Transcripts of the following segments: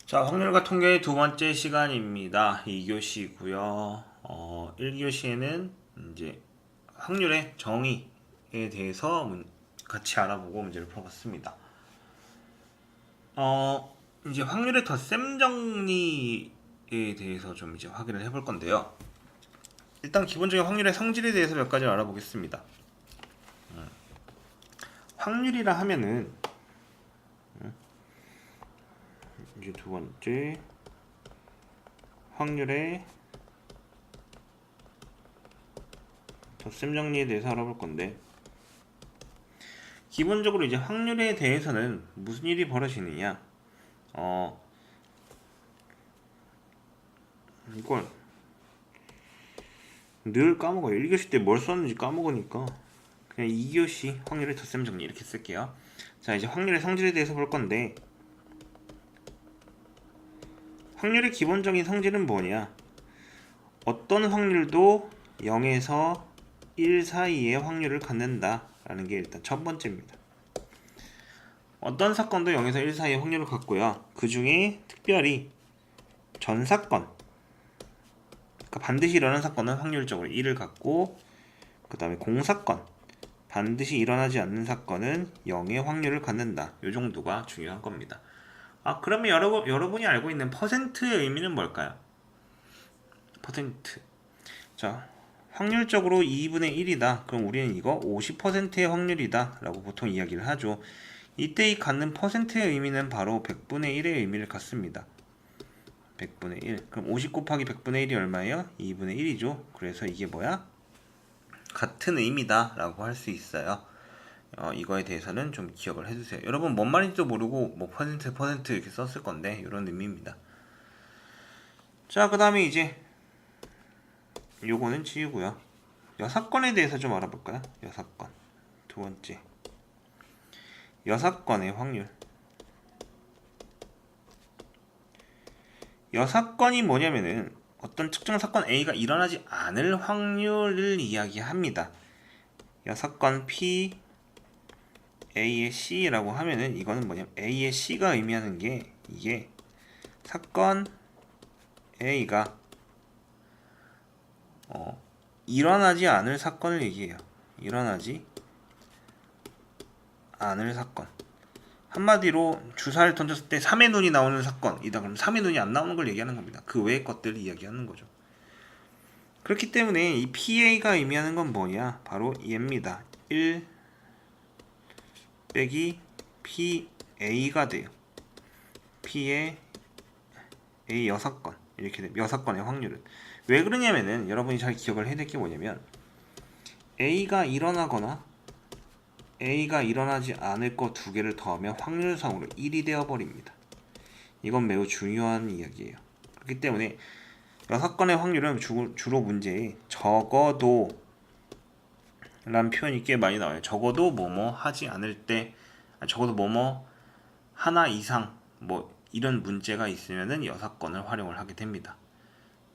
자, 확률과 통계의 두 번째 시간입니다. 2교시고요. 1교시에는 이제 확률의 정의에 대해서 같이 알아보고 문제를 풀어봤습니다. 이제 확률의 덧셈 정리에 대해서 좀 이제 확인을 해볼 건데요. 일단 기본적인 확률의 성질에 대해서 몇 가지 알아보겠습니다. 확률이라 하면은 이제 두 번째 확률의 덧셈 정리에 대해서 알아볼 건데, 기본적으로 이제 확률에 대해서는 무슨 일이 벌어지느냐, 이걸 늘 까먹어요. 1교시 때 뭘 썼는지 까먹으니까 그냥 2교시 확률의 덧셈 정리 이렇게 쓸게요. 자, 이제 확률의 성질에 대해서 볼 건데, 확률의 기본적인 성질은 뭐냐, 어떤 확률도 0에서 1 사이의 확률을 갖는다 라는 게 일단 첫 번째입니다. 어떤 사건도 0에서 1 사이의 확률을 갖고요. 그 중에 특별히 전사건, 그러니까 반드시 일어나는 사건은 확률적으로 1을 갖고, 그 다음에 공사건, 반드시 일어나지 않는 사건은 0의 확률을 갖는다. 이 정도가 중요한 겁니다. 그러면 여러분이 알고 있는 퍼센트의 의미는 뭘까요? 퍼센트. 자, 확률적으로 2분의 1이다. 그럼 우리는 이거 50%의 확률이다 라고 보통 이야기를 하죠. 이때 이 갖는 퍼센트의 의미는 바로 100분의 1의 의미를 갖습니다. 100분의 1. 그럼 50 곱하기 100분의 1이 얼마예요? 2분의 1이죠. 그래서 이게 뭐야? 같은 의미다 라고 할 수 있어요. 이거에 대해서는 좀 기억을 해주세요. 여러분 뭔 말인지도 모르고 뭐 퍼센트 이렇게 썼을 건데 이런 의미입니다. 자, 그 다음에 이제 요거는 지우고요. 여사건에 대해서 좀 알아볼까요? 여사건. 두 번째, 여사건의 확률. 여사건이 뭐냐면은 어떤 특정 사건 A가 일어나지 않을 확률을 이야기합니다. 여사건 P A의 C라고 하면은 이거는 뭐냐면 A의 C가 의미하는 게, 이게 사건 A가 일어나지 않을 사건을 얘기해요. 일어나지 않을 사건. 한마디로 주사를 던졌을 때 3의 눈이 나오는 사건이다. 그럼 3의 눈이 안 나오는 걸 얘기하는 겁니다. 그 외의 것들을 이야기하는 거죠. 그렇기 때문에 이 PA가 의미하는 건 뭐냐? 바로 얘입니다. 1 빼기 PA가 돼요. P의 A 6건. 이렇게 됩니다. 6건의 확률은. 왜 그러냐면은 여러분이 잘 기억을 해야 될 게 뭐냐면, A가 일어나거나 A가 일어나지 않을 거 두 개를 더하면 확률상으로 1이 되어버립니다. 이건 매우 중요한 이야기예요. 그렇기 때문에 6건의 확률은 주로 문제에 적어도 라는 표현이 꽤 많이 나와요. 적어도 뭐뭐 하지 않을 때, 적어도 뭐뭐 하나 이상 뭐 이런 문제가 있으면은 6건을 활용을 하게 됩니다.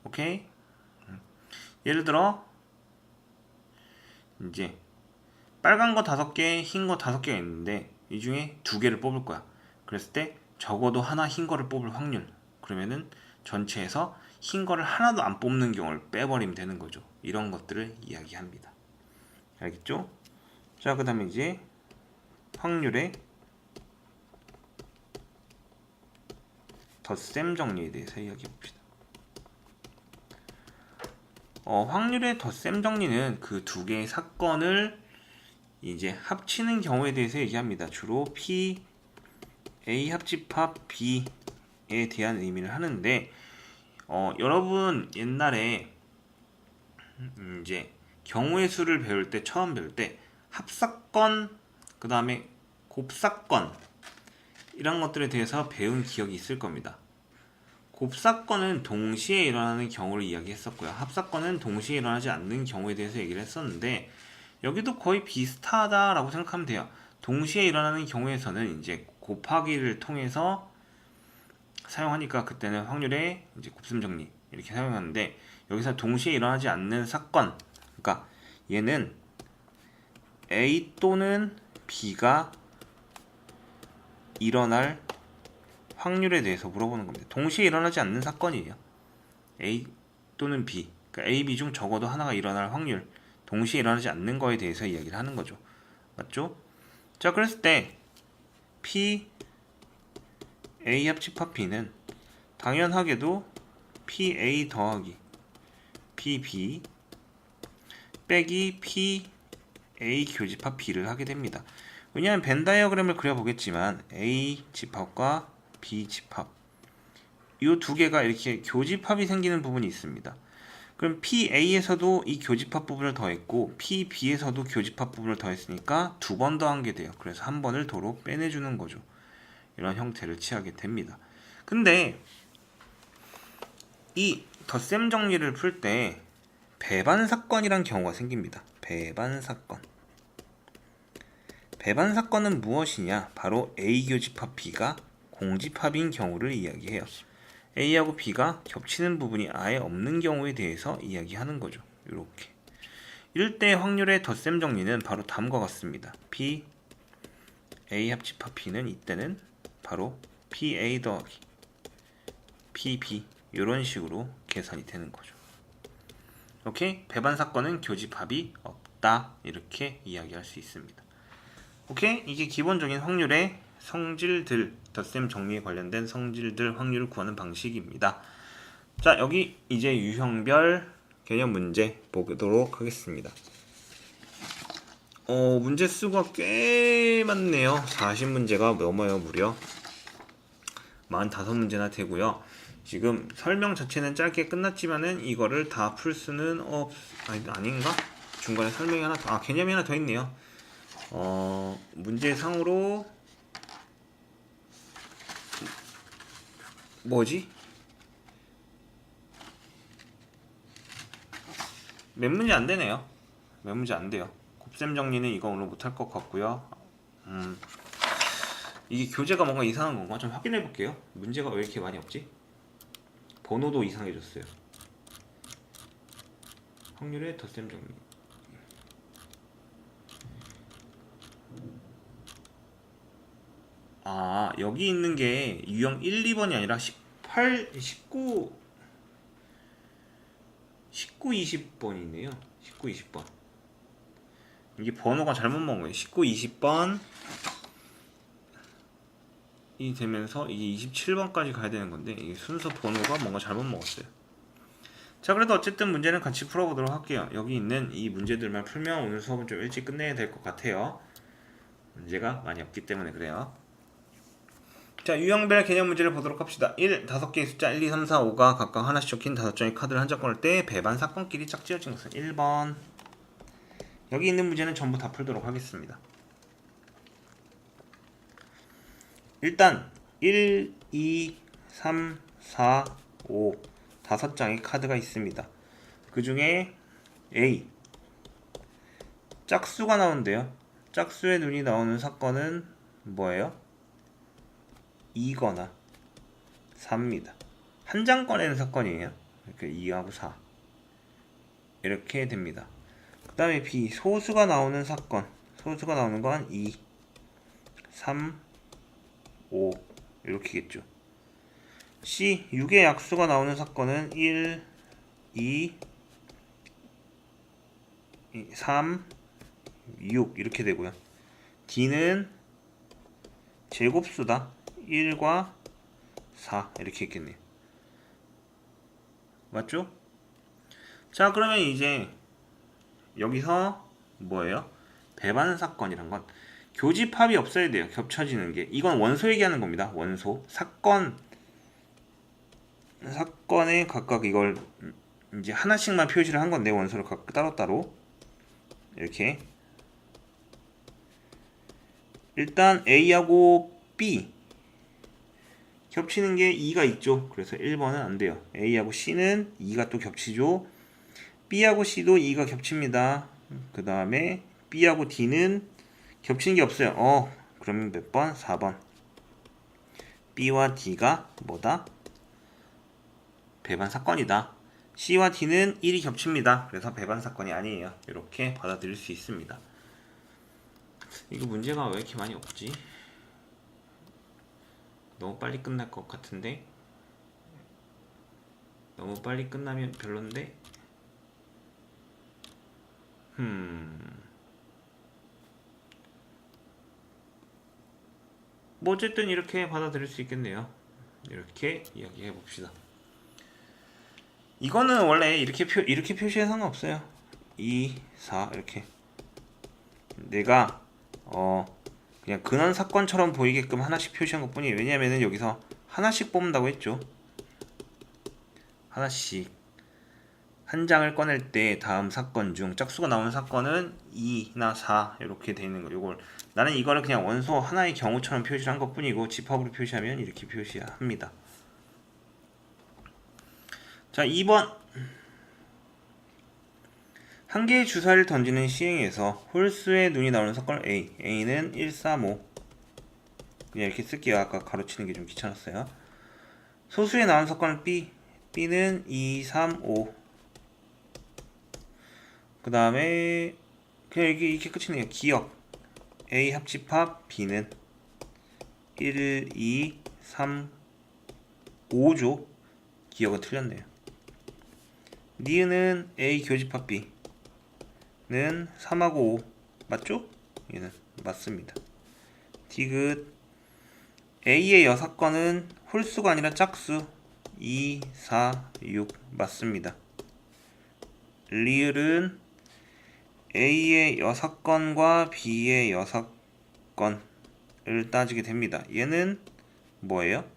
오케이? 예를 들어 이제 빨간 거 5개, 흰 거 5개가 있는데 이 중에 2개를 뽑을 거야. 그랬을 때 적어도 하나 흰 거를 뽑을 확률, 그러면은 전체에서 흰 거를 하나도 안 뽑는 경우를 빼버리면 되는 거죠. 이런 것들을 이야기합니다. 알겠죠? 자, 그 다음에 이제 확률의 덧셈 정리에 대해서 이야기해 봅시다. 확률의 덧셈 정리는 그 두 개의 사건을 이제 합치는 경우에 대해서 얘기합니다. 주로 P, A 합집합 B에 대한 의미를 하는데, 여러분 옛날에 이제 경우의 수를 배울 때, 처음 배울 때 합사건, 그 다음에 곱사건 이런 것들에 대해서 배운 기억이 있을 겁니다. 곱사건은 동시에 일어나는 경우를 이야기했었고요. 합사건은 동시에 일어나지 않는 경우에 대해서 얘기를 했었는데, 여기도 거의 비슷하다라고 생각하면 돼요. 동시에 일어나는 경우에서는 이제 곱하기를 통해서 사용하니까 그때는 확률의 이제 곱셈 정리 이렇게 사용하는데, 여기서 동시에 일어나지 않는 사건, 그러니까 얘는 A 또는 B가 일어날 확률에 대해서 물어보는 겁니다. 동시에 일어나지 않는 사건이에요. A 또는 B, 그러니까 A, B 중 적어도 하나가 일어날 확률, 동시에 일어나지 않는 거에 대해서 이야기를 하는 거죠. 맞죠? 자, 그랬을 때 P A 합집합 B는 당연하게도 P A 더하기 P B 빼기 P A 교집합 B를 하게 됩니다. 왜냐하면 벤 다이어그램을 그려보겠지만 A 집합과 B 집합 이 두 개가 이렇게 교집합이 생기는 부분이 있습니다. 그럼 PA에서도 이 교집합 부분을 더했고 PB에서도 교집합 부분을 더했으니까 두 번 더한 게 돼요. 그래서 한 번을 도로 빼내주는 거죠. 이런 형태를 취하게 됩니다. 근데 이 덧셈 정리를 풀 때 배반 사건이란 경우가 생깁니다. 배반 사건. 배반 사건은 무엇이냐? 바로 A 교집합 B가 공집합인 경우를 이야기해요. A하고 B가 겹치는 부분이 아예 없는 경우에 대해서 이야기하는 거죠. 이렇게. 이럴 때 확률의 덧셈 정리는 바로 다음과 같습니다. P A 합집합 B는 이때는 바로 PA 더하기 PB 이런 식으로 계산이 되는 거죠. 오케이? 배반 사건은 교집합이 없다. 이렇게 이야기할 수 있습니다. 오케이? 이게 기본적인 확률의 성질들, 덧셈 정리에 관련된 성질들 확률을 구하는 방식입니다. 자, 여기 이제 유형별 개념 문제 보도록 하겠습니다. 문제 수가 꽤 많네요. 40문제가 넘어요. 무려 45문제나 되고요. 지금 설명 자체는 짧게 끝났지만은 이거를 다 풀 수는 아닌가? 중간에 설명이 하나 더, 개념이 하나 더 있네요. 문제상으로 뭐지? 몇 문제 안 되네요. 몇 문제 안 돼요. 곱셈 정리는 이거 오늘 못할 것 같고요. 이게 교재가 뭔가 이상한 건가? 좀 확인해 볼게요. 문제가 왜 이렇게 많이 없지? 번호도 이상해졌어요. 확률의 덧셈 정리. 여기 있는 게 유형 1, 2번이 아니라 18, 19, 20번이네요. 19, 20번. 이게 번호가 잘못 먹은 거예요. 19, 20번 이 되면서 이게 27번까지 가야 되는 건데 이게 순서 번호가 뭔가 잘못 먹었어요. 자, 그래도 어쨌든 문제는 같이 풀어보도록 할게요. 여기 있는 이 문제들만 풀면 오늘 수업은 좀 일찍 끝내야 될 것 같아요. 문제가 많이 없기 때문에 그래요. 자, 유형별 개념 문제를 보도록 합시다. 1. 5개의 숫자 1, 2, 3, 4, 5가 각각 하나씩 적힌 5장의 카드를 한 장 꺼낼 때 배반 사건끼리 짝지어진 것은 1번. 여기 있는 문제는 전부 다 풀도록 하겠습니다. 일단 1, 2, 3, 4, 5 5장의 카드가 있습니다. 그 중에 A 짝수가 나오는데요. 짝수의 눈이 나오는 사건은 뭐예요? 2거나 4입니다. 한 장 꺼내는 사건이에요. 이렇게 2하고 4 이렇게 됩니다. 그 다음에 B 소수가 나오는 사건, 소수가 나오는 건 2, 3, 5 이렇게겠죠. C 6의 약수가 나오는 사건은 1, 2, 3, 6 이렇게 되고요. D는 제곱수다. 1과 4 이렇게 있겠네요. 맞죠? 자, 그러면 이제 여기서 뭐예요? 배반 사건이란 건 교집합이 없어야 돼요. 겹쳐지는 게. 이건 원소 얘기하는 겁니다. 원소. 사건에 각각 이걸 이제 하나씩만 표시를 한 건데 원소를 각각 따로따로 이렇게 일단 A하고 B 겹치는 게 2가 있죠. 그래서 1번은 안 돼요. A하고 C는 2가 또 겹치죠. B하고 C도 2가 겹칩니다. 그 다음에 B하고 D는 겹치는 게 없어요. 그러면 몇 번? 4번. B와 D가 뭐다? 배반 사건이다. C와 D는 1이 겹칩니다. 그래서 배반 사건이 아니에요. 이렇게 받아들일 수 있습니다. 이거 문제가 왜 이렇게 많이 없지? 너무 빨리 끝날 것 같은데. 너무 빨리 끝나면 별론데. 뭐 어쨌든 이렇게 받아들일 수 있겠네요. 이렇게 이야기해 봅시다. 이거는 원래 이렇게 표시해 상관없어요. 2, 4 이렇게 내가 그냥 근원 사건처럼 보이게끔 하나씩 표시한 것 뿐이에요. 왜냐면은 여기서 하나씩 뽑는다고 했죠. 하나씩 한 장을 꺼낼 때 다음 사건 중 짝수가 나오는 사건은 2나 4 이렇게 돼 있는 거. 요걸 나는 이거를 그냥 원소 하나의 경우처럼 표시를 한 것 뿐이고 집합으로 표시하면 이렇게 표시합니다. 자, 2번. 한 개의 주사위를 던지는 시행에서 홀수의 눈이 나오는 사건을 A. A는 1, 3, 5. 그냥 이렇게 쓸게요. 아까 가로치는 게 좀 귀찮았어요. 소수에 나오는 사건은 B. B는 2, 3, 5. 그 다음에 그냥 이게 끝이네요. 기억. A 합집합 B는 1, 2, 3, 5죠. 기억은 틀렸네요. 니은은 A 교집합 B는 3하고 5 맞죠? 얘는 맞습니다. 디귿 A의 여사건은 홀수가 아니라 짝수 2, 4, 6 맞습니다. 리을은 A의 여사건과 B의 여사건을 따지게 됩니다. 얘는 뭐예요?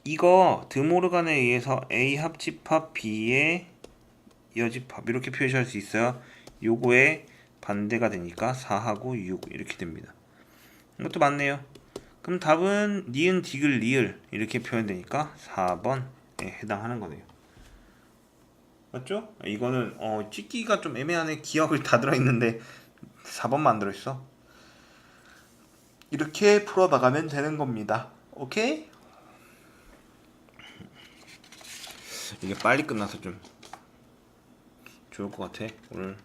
이거 드모르간에 의해서 A 합집합 B의 여집합 이렇게 표시할 수 있어요. 요거에 반대가 되니까 4하고 6 이렇게 됩니다. 이것도 맞네요. 그럼 답은 니은 디귿 리을 이렇게 표현되니까 4번에 해당하는 거네요. 맞죠? 이거는 찍기가 좀 애매하네. 기억을 다 들어있는데 4번만 들어있어. 이렇게 풀어나가면 되는 겁니다. 오케이? 이게 빨리 끝나서 좀 좋을 것 같아 오늘.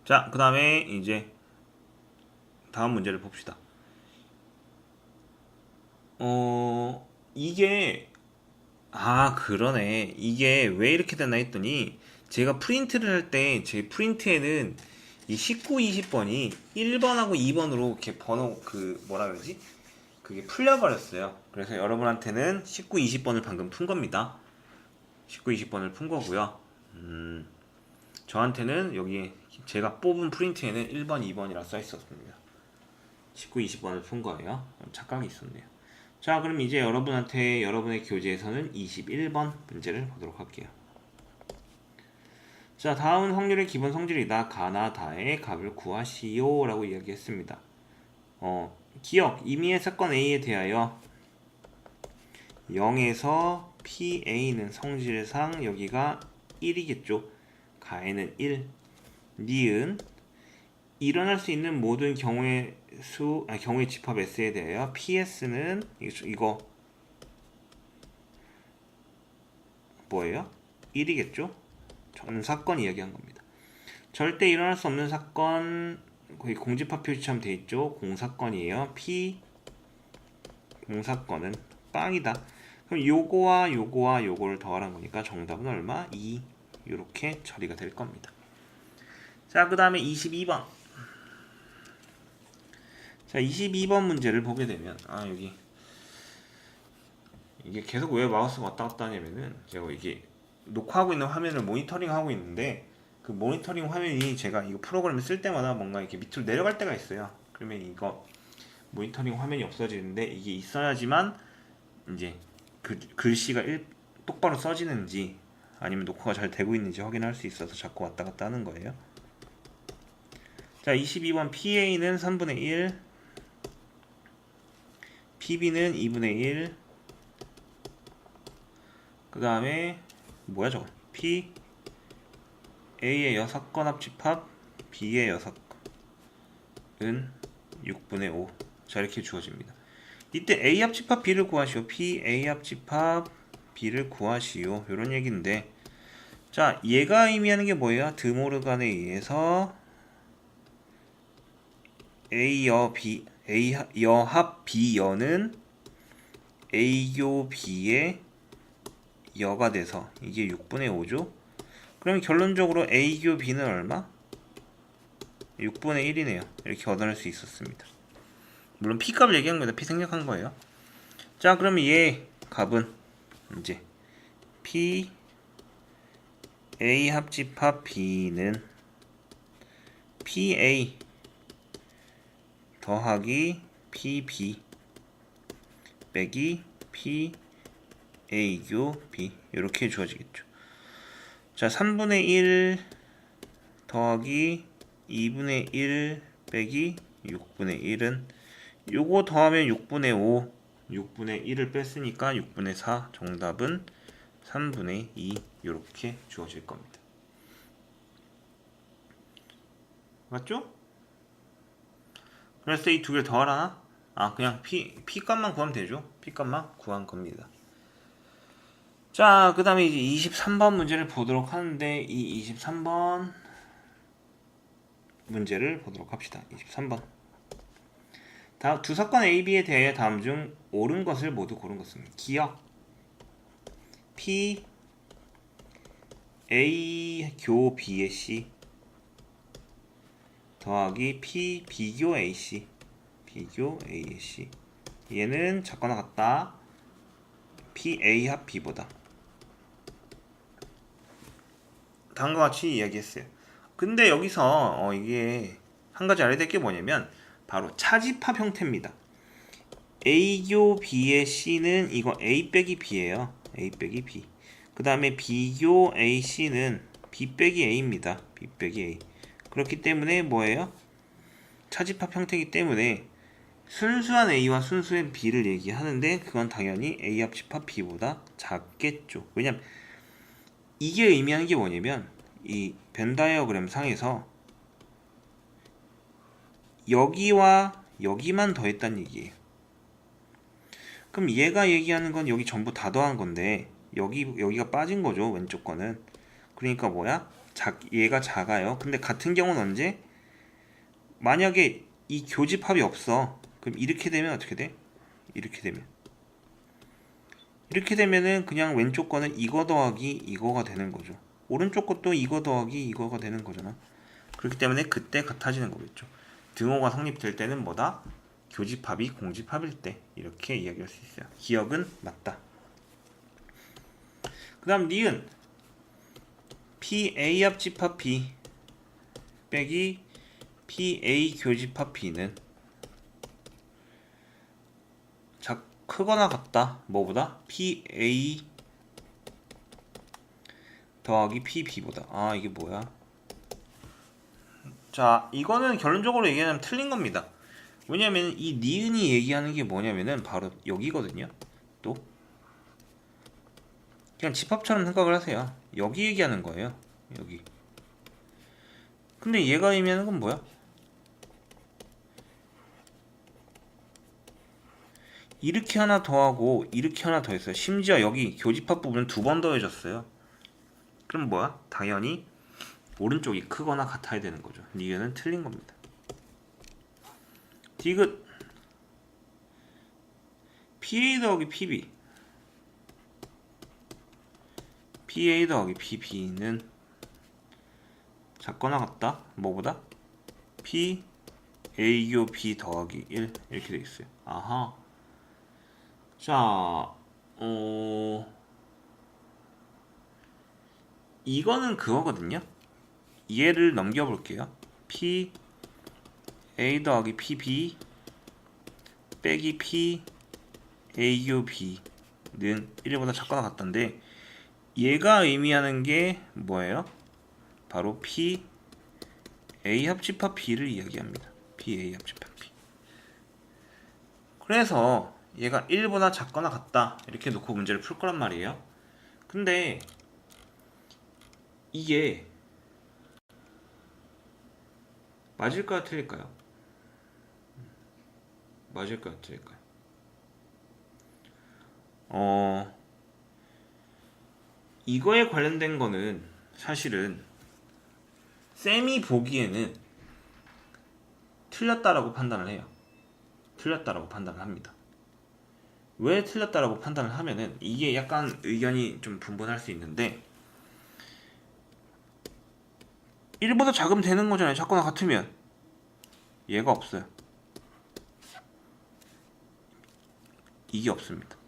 자, 그 다음에 이제 다음 문제를 봅시다. 이게 그러네. 이게 왜 이렇게 되나 했더니 제가 프린트를 할 때 제 프린트에는 이 19, 20번이 1번하고 2번으로 이렇게 번호 뭐라 그러지? 그게 풀려버렸어요. 그래서 여러분한테는 19, 20번을 방금 푼 겁니다. 19, 20번을 푼 거고요. 저한테는 여기 제가 뽑은 프린트에는 1번, 2번이라 써 있었습니다. 19, 20번을 푼 거예요. 착각이 있었네요. 자, 그럼 이제 여러분의 교재에서는 21번 문제를 보도록 할게요. 자, 다음은 확률의 기본 성질이다. 가나 다의 값을 구하시오 라고 이야기했습니다. 기억, 임의의 사건 A에 대하여 0에서 PA는 성질상 여기가 1이겠죠. 가에는 1. 니은 일어날 수 있는 모든 경우의 집합 S에 대하여 PS는 이거 뭐예요? 1이겠죠? 전 사건 이야기한 겁니다. 절대 일어날 수 없는 사건 거의 공집합 표시처럼 돼 있죠. 공사건이에요. P 공사건은 빵이다. 그럼 요거와 요거를 더하는 거니까 정답은 얼마? 2. 이렇게 처리가 될 겁니다. 자, 그 다음에 22번. 자, 22번 문제를 보게 되면 여기 이게 계속 왜 마우스가 왔다 갔다 하냐면은 제가 이게 녹화하고 있는 화면을 모니터링 하고 있는데 그 모니터링 화면이 제가 이거 프로그램을 쓸 때마다 뭔가 이렇게 밑으로 내려갈 때가 있어요. 그러면 이거 모니터링 화면이 없어지는데 이게 있어야지만 이제 그 글씨가 똑바로 써지는지 아니면 녹화가 잘 되고 있는지 확인할 수 있어서 자꾸 왔다 갔다 하는 거예요. 자, 22번 PA는 3분의 1, PB는 2분의 1, 그 다음에 뭐야 저거? P A의 여사건 합집합 B의 여사건은 6분의 5. 자, 이렇게 주어집니다. 이때 A 합집합 B를 구하시오. P A 합집합 B를 구하시오. 이런 얘기인데, 자, 얘가 의미하는 게 뭐예요? 드모르간에 의해서 여합 B여는 A교 B의 여가 돼서 이게 6분의 5죠. 그럼 결론적으로 A교 B는 얼마? 6분의 1이네요. 이렇게 얻어낼 수 있었습니다. 물론 P값을 얘기한 거다. P 생략한 거예요. 자, 그러면 얘 값은 이제 P A 합집합 B는 PA 더하기 PB 빼기 PA교 B 이렇게 주어지겠죠. 자, 3분의 1 더하기 2분의 1 빼기 6분의 1은 요거 더하면 6분의 5 6분의 1을 뺐으니까 6분의 4 정답은 3분의 2 이렇게 주어질 겁니다. 맞죠? 그래서 이 두 개를 더하나? 그냥 P 값만 구하면 되죠. P 값만 구한 겁니다. 자, 그 다음에 이제 23번 문제를 보도록 하는데 이 23번 문제를 보도록 합시다. 23번. 다음 두 사건 A, B에 대해 다음 중 옳은 것을 모두 고른 것입니다. 기억 P A 교 B의 C 더하기 P B교 AC B교 A의 C 얘는 작거나 같다. P A 합 B보다 다음과 같이 이야기했어요. 근데 여기서 이게 한 가지 알아야 될 게 뭐냐면 바로 차집합 형태입니다. A교 B의 C는 이거 A 빼기 B예요. A 빼기 B. 그 다음에 B교 AC는 B 빼기 A입니다. B 빼기 A. 그렇기 때문에 뭐예요? 차집합 형태이기 때문에 순수한 A와 순수한 B를 얘기하는데 그건 당연히 A 합집합 B보다 작겠죠. 왜냐면 이게 의미하는 게 뭐냐면 이 벤 다이어그램 상에서 여기와 여기만 더했다는 얘기예요. 그럼 얘가 얘기하는 건 여기 전부 다 더한 건데 여기가 빠진 거죠. 왼쪽 거는. 그러니까 뭐야? 얘가 작아요. 근데 같은 경우는 언제? 만약에 이 교집합이 없어. 그럼 이렇게 되면 어떻게 돼? 이렇게 되면은 그냥 왼쪽 거는 이거 더하기 이거가 되는 거죠. 오른쪽 것도 이거 더하기 이거가 되는 거잖아. 그렇기 때문에 그때 같아지는 거겠죠. 등호가 성립될 때는 뭐다? 교집합이 공집합일 때 이렇게 이야기할 수 있어요. 기억은 맞다. 그 다음 니은 PA 합집합 B 빼기 PA 교집합 B는 크거나 같다. 뭐보다? PA 더하기 PB보다. 이게 뭐야? 자, 이거는 결론적으로 얘기하면 틀린 겁니다. 왜냐면 이 니은이 얘기하는 게 뭐냐면은 바로 여기거든요. 또 그냥 집합처럼 생각을 하세요. 여기 얘기하는 거예요. 여기. 근데 얘가 의미하는 건 뭐야? 이렇게 하나 더하고 이렇게 하나 더했어요. 심지어 여기 교집합 부분은 2번 더해졌어요. 그럼 뭐야? 당연히 오른쪽이 크거나 같아야 되는 거죠. 니은은 틀린 겁니다. 디귿 PA 더하기 PB PA 더하기 PB는 작거나 같다. 뭐보다? P A교 B 더하기 1 이렇게 돼 있어요. 아하. 자, 이거는 그거거든요. 얘를 넘겨볼게요. P A 더하기 PB 빼기 P A교 B는 1보다 작거나 같던데 얘가 의미하는 게 뭐예요? 바로 P A 합집합 B를 이야기합니다. P A 합집합 B. 그래서 얘가 1보다 작거나 같다 이렇게 놓고 문제를 풀 거란 말이에요. 근데 이게 맞을까요? 틀릴까요? 맞을까요? 틀릴까요? 이거에 관련된 거는 사실은 쌤이 보기에는 틀렸다라고 판단을 해요. 틀렸다라고 판단을 합니다. 왜 틀렸다라고 판단을 하면은 이게 약간 의견이 좀 분분할 수 있는데 1보다 작으면 되는 거잖아요. 작거나 같으면. 얘가 없어요. 이게 없습니다.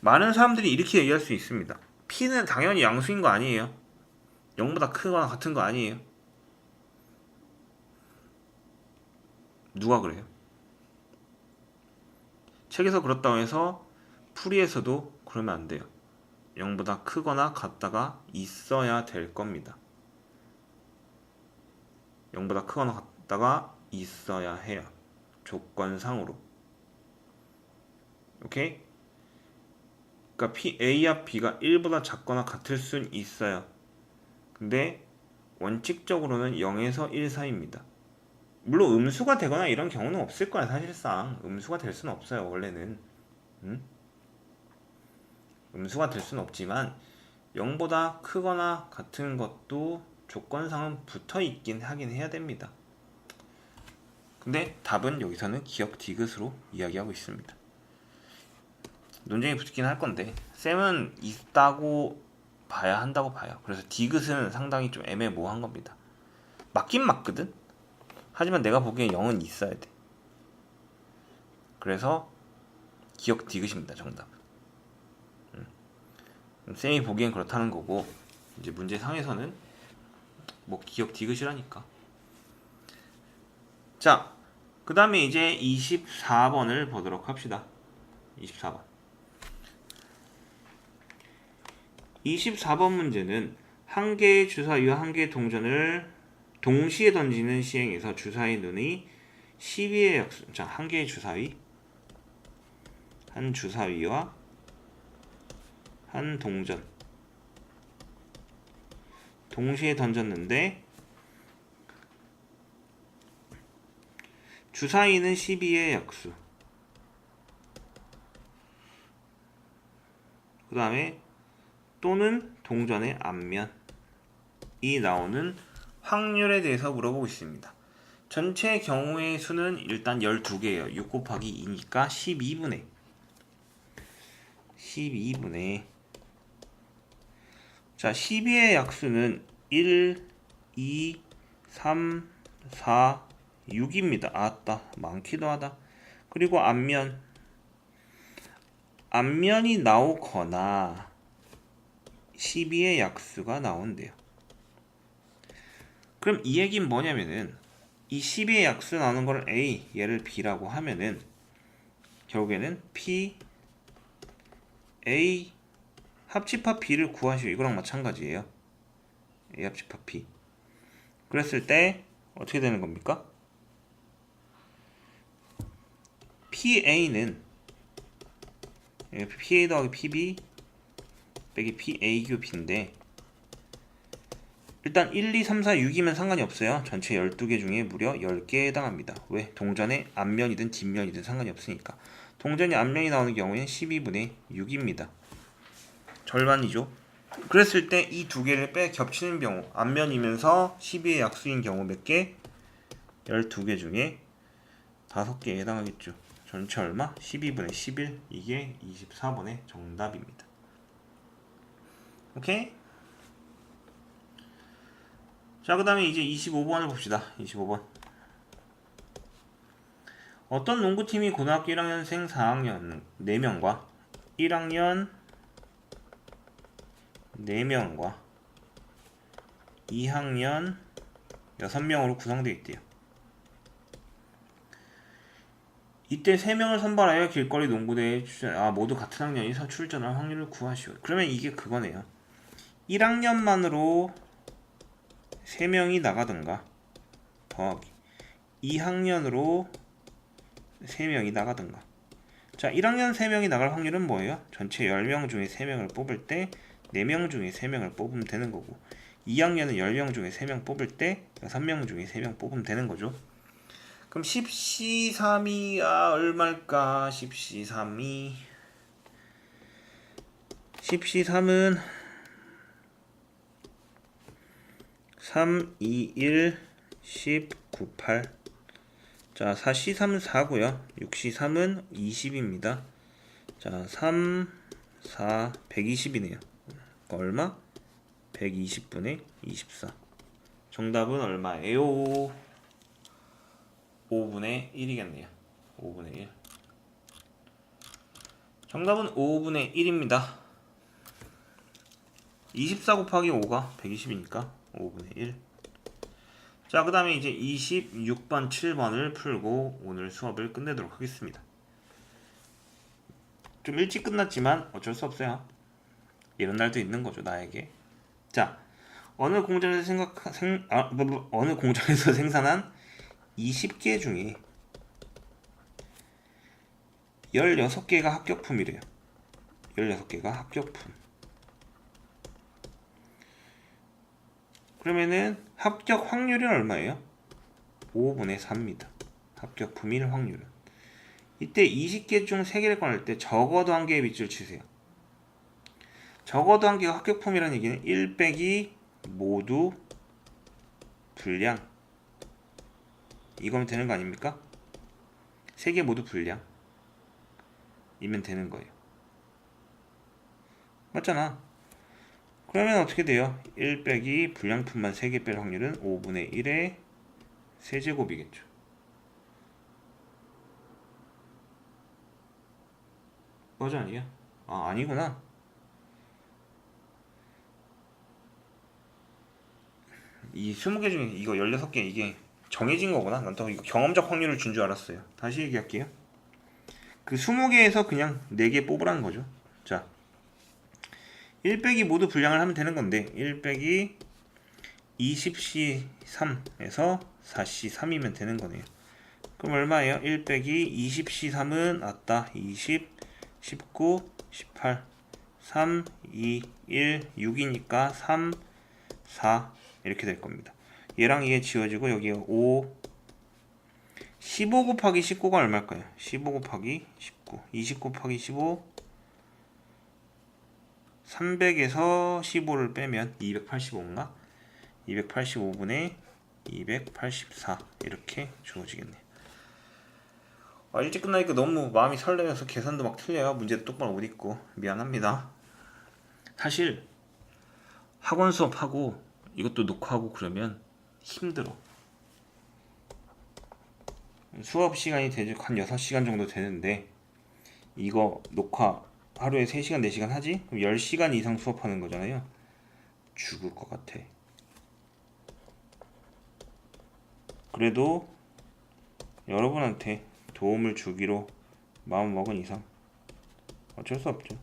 많은 사람들이 이렇게 얘기할 수 있습니다. P는 당연히 양수인 거 아니에요. 0보다 크거나 같은 거 아니에요. 누가 그래요? 책에서 그렇다고 해서 풀이에서도 그러면 안 돼요. 0보다 크거나 같다가 있어야 될 겁니다. 0보다 크거나 같다가 있어야 해요. 조건상으로. 오케이? 그러니까 A와 B가 1보다 작거나 같을 순 있어요. 근데 원칙적으로는 0에서 1 사이입니다. 물론 음수가 되거나 이런 경우는 없을 거야. 사실상 음수가 될 수는 없어요. 원래는 음수가 될 수는 없지만 0보다 크거나 같은 것도 조건상은 붙어 있긴 하긴 해야 됩니다. 근데 답은 여기서는 기억 디귿으로 이야기하고 있습니다. 논쟁이 붙긴 할 건데 쌤은 있다고 봐야 한다고 봐요. 그래서 디귿은 상당히 좀 애매모호한 겁니다. 맞긴 맞거든? 하지만 내가 보기엔 0은 있어야 돼. 그래서 기억 디귿입니다. 정답은. 쌤이 보기엔 그렇다는 거고 이제 문제상에서는 뭐 기억 디귿이라니까. 자, 그 다음에 이제 24번을 보도록 합시다. 24번. 24번 문제는 한 개의 주사위와 한 개의 동전을 동시에 던지는 시행에서 주사위 눈이 12의 약수. 자, 한 개의 주사위, 한 주사위와 한 동전 동시에 던졌는데 주사위는 12의 약수, 그 다음에 또는 동전의 앞면이 나오는 확률에 대해서 물어보고 있습니다. 전체 경우의 수는 일단 12개예요. 6 곱하기 2니까 12분의 자, 12의 약수는 1, 2, 3, 4, 6입니다. 아따, 많기도 하다. 그리고 앞면이 나오거나 12의 약수가 나온대요. 그럼 이 얘기는 뭐냐면은 이 12의 약수 나오는 걸 A, 얘를 B라고 하면은 결국에는 P, A 합집합 B를 구하시오. 이거랑 마찬가지예요. A 합집합 B. 그랬을 때 어떻게 되는 겁니까? PA는 PA 더하기 PB 빼기 PA 큐브인데 일단 1, 2, 3, 4, 6이면 상관이 없어요. 전체 12개 중에 무려 10개에 해당합니다. 왜? 동전의 앞면이든 뒷면이든 상관이 없으니까. 동전이 앞면이 나오는 경우에는 12분의 6입니다. 절반이죠. 그랬을 때 이 두 개를 빼 겹치는 경우, 앞면이면서 12의 약수인 경우 몇 개? 12개 중에 5개에 해당하겠죠. 전체 얼마? 12분의 11. 이게 24번의 정답입니다. 오케이? 자, 그 다음에 이제 25번을 봅시다. 25번. 어떤 농구팀이 고등학교 1학년생 4학년 4명과 1학년 4명과 2학년 6명으로 구성되어 있대요. 이때 3명을 선발하여 길거리 농구대회에 모두 같은 학년이서 출전할 확률을 구하시오. 그러면 이게 그거네요. 1학년만으로 3명이 나가든가 더하기 2학년으로 3명이 나가든가. 자, 1학년 3명이 나갈 확률은 뭐예요? 전체 10명 중에 3명을 뽑을 때 4명 중에 3명을 뽑으면 되는 거고 2학년은 10명 중에 3명 뽑을 때 6명 중에 3명 뽑으면 되는 거죠. 그럼 10C3이가 얼마일까? 10C3이 10C3은 3, 2, 1, 10, 98. 자, 4C3은 4고요. 6C3은 20입니다. 자, 3, 4, 120이네요. 얼마? 120분의 24. 정답은 얼마예요? 5분의 1이겠네요. 5분의 1. 정답은 5분의 1입니다. 24 곱하기 5가 120이니까 5분의 1. 자, 그 다음에 이제 26번, 7번을 풀고 오늘 수업을 끝내도록 하겠습니다. 좀 일찍 끝났지만 어쩔 수 없어요. 이런 날도 있는 거죠, 나에게. 자, 어느 공장에서 생산한 20개 중에 16개가 합격품이래요. 16개가 합격품. 그러면은 합격 확률이 얼마예요? 5분의 4입니다. 합격품일 확률은. 이때 20개 중 3개를 꺼낼 때 적어도 1개의 밑줄 치세요. 적어도 1개가 합격품이라는 얘기는 1 빼기 모두 불량. 이거면 되는 거 아닙니까? 3개 모두 불량 이면 되는 거예요. 맞잖아. 그러면 어떻게 돼요? 1 빼기 불량품만 3개 뺄 확률은 5분의 1의 세제곱이겠죠. 맞아, 아니야? 아, 아니구나. 이 20개 중에 이거 16개 이게 정해진 거구나. 난 또 이거 경험적 확률을 준 줄 알았어요. 다시 얘기할게요. 그 20개에서 그냥 4개 뽑으라는 거죠. 자, 1 빼기 모두 분량을 하면 되는 건데 1 빼기 20C3에서 4C3이면 되는 거네요. 그럼 얼마예요? 1 빼기 20C3은 아따 20, 19, 18, 3, 2, 1, 6이니까 3, 4 이렇게 될 겁니다. 얘랑 얘 지워지고 여기에 5, 15 곱하기 19가 얼마일까요? 15 곱하기 19, 20 곱하기 15, 300에서 15를 빼면 285인가? 285분의 284 이렇게 주어지겠네요. 일찍 끝나니까 너무 마음이 설레면서 계산도 막 틀려요. 문제도 똑바로 못 읽고 미안합니다. 사실 학원 수업하고 이것도 녹화하고 그러면 힘들어. 수업 시간이 대략 한 6시간 정도 되는데 이거 녹화 하루에 3시간 4시간 하지? 그럼 10시간 이상 수업하는 거잖아요. 죽을 것 같아. 그래도 여러분한테 도움을 주기로 마음먹은 이상 어쩔 수 없죠.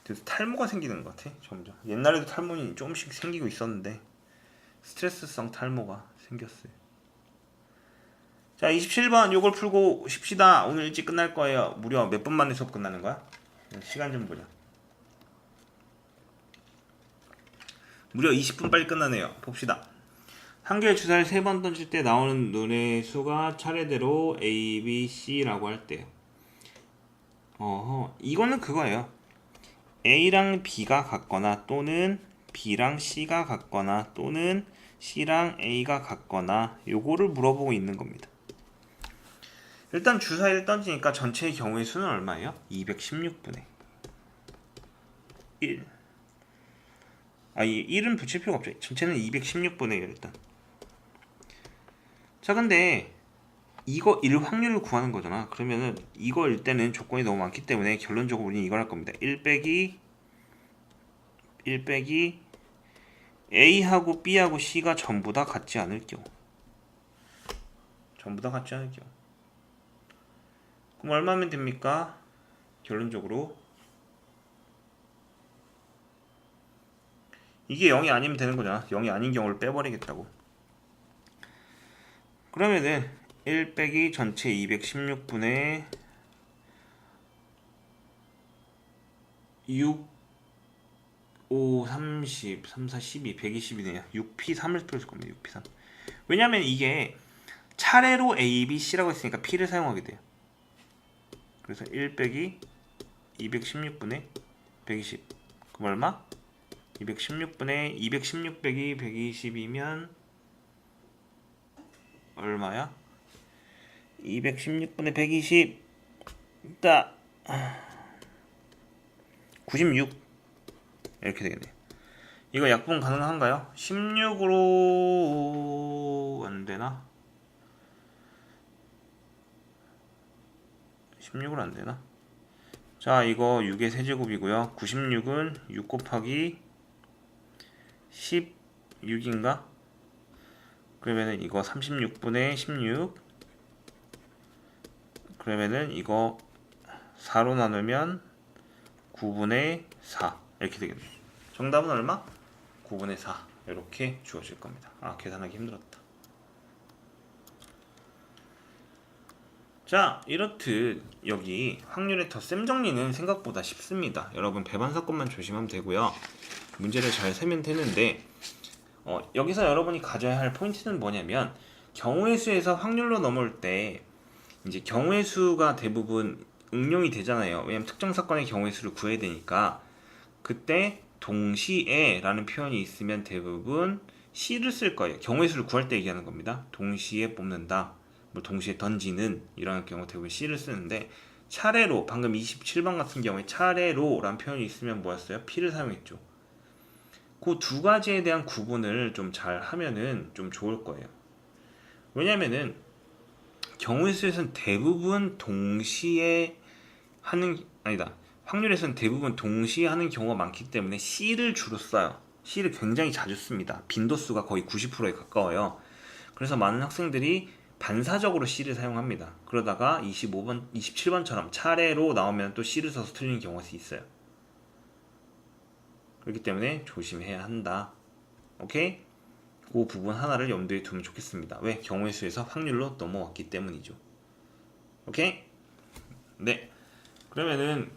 그래서 탈모가 생기는 것 같아. 점점. 옛날에도 탈모는 조금씩 생기고 있었는데 스트레스성 탈모가 생겼어요. 자, 27번 요걸 풀고 쉽시다. 오늘 일찍 끝날 거예요. 무려 몇 분 만에 수업 끝나는 거야? 시간 좀 보자. 무려 20분 빨리 끝나네요. 봅시다. 한 개의 주사를 3번 던질 때 나오는 눈의 수가 차례대로 A, B, C라고 할 때요. 이거는 그거예요. A랑 B가 같거나 또는 B랑 C가 같거나 또는 C랑 A가 같거나 요거를 물어보고 있는 겁니다. 일단 주사위를 던지니까 전체의 경우의 수는 얼마예요? 216분의 1. 이 1은 붙일 필요가 없죠. 전체는 216분의 1 일단. 자, 근데 이거 1 확률을 구하는 거잖아. 그러면은 이거일 때는 조건이 너무 많기 때문에 결론적으로 우리는 이걸 할 겁니다. 1 빼기 A하고 B하고 C가 전부 다 같지 않을 경우. 전부 다 같지 않을 경우. 그럼 얼마면 됩니까? 결론적으로 이게 0이 아니면 되는 거잖아. 0이 아닌 경우를 빼버리겠다고. 그러면은 1 빼기 전체 216분의 6, 5, 30, 3, 4, 12, 120이네요. 6P3을 풀어줄 겁니다. 6P3. 왜냐면 이게 차례로 A, B, C라고 했으니까 P를 사용하게 돼요. 그래서 1 빼기 216분의 120. 그럼 얼마? 216분의 216 빼기 120이면 얼마야? 216분의 120 있다. 96 이렇게 되겠네요. 이거 약분 가능한가요? 16으로 안되나? 16으로 안되나? 자, 이거 6의 세제곱이고요 96은 6 곱하기 16인가? 그러면은 이거 36분의 16 그러면은 이거 4로 나누면 9분의 4 이렇게 되겠네요. 정답은 얼마? 9분의 4 이렇게 주어질 겁니다. 아, 계산하기 힘들었다. 자, 이렇듯 여기 확률의 덧셈 정리는 생각보다 쉽습니다. 여러분 배반 사건만 조심하면 되고요. 문제를 잘 세면 되는데 여기서 여러분이 가져야 할 포인트는 뭐냐면 경우의 수에서 확률로 넘어올 때 이제 경우의 수가 대부분 응용이 되잖아요. 왜냐면 특정 사건의 경우의 수를 구해야 되니까 그때 동시에 라는 표현이 있으면 대부분 C를 쓸 거예요. 경우의 수를 구할 때 얘기하는 겁니다. 동시에 뽑는다, 뭐 동시에 던지는 이런 경우 대부분 C를 쓰는데 차례로 방금 27번 같은 경우에 차례로 라는 표현이 있으면 뭐였어요? P를 사용했죠. 그 두 가지에 대한 구분을 좀 잘 하면은 좀 좋을 거예요. 왜냐면은 경우의 수에서는 대부분 동시에 하는 확률에서는 대부분 동시에 하는 경우가 많기 때문에 C를 주로 써요. C를 굉장히 자주 씁니다. 빈도수가 거의 90%에 가까워요. 그래서 많은 학생들이 반사적으로 C를 사용합니다. 그러다가 25번, 27번처럼 차례로 나오면 또 C를 써서 틀리는 경우가 있어요. 그렇기 때문에 조심해야 한다. 오케이? 그 부분 하나를 염두에 두면 좋겠습니다. 왜? 경우의 수에서 확률로 넘어왔기 때문이죠. 오케이? 네. 그러면은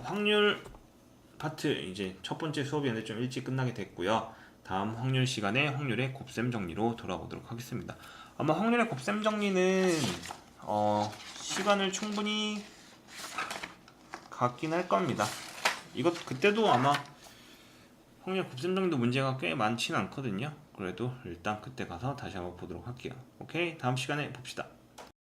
확률 파트 이제 첫 번째 수업이었는데 좀 일찍 끝나게 됐고요. 다음 확률 시간에 확률의 곱셈 정리로 돌아보도록 하겠습니다. 아마 확률의 곱셈 정리는 시간을 충분히 갖긴 할 겁니다. 이것 그때도 아마 확률 곱셈 정리도 문제가 꽤 많지는 않거든요. 그래도 일단 그때 가서 다시 한번 보도록 할게요. 오케이? 다음 시간에 봅시다.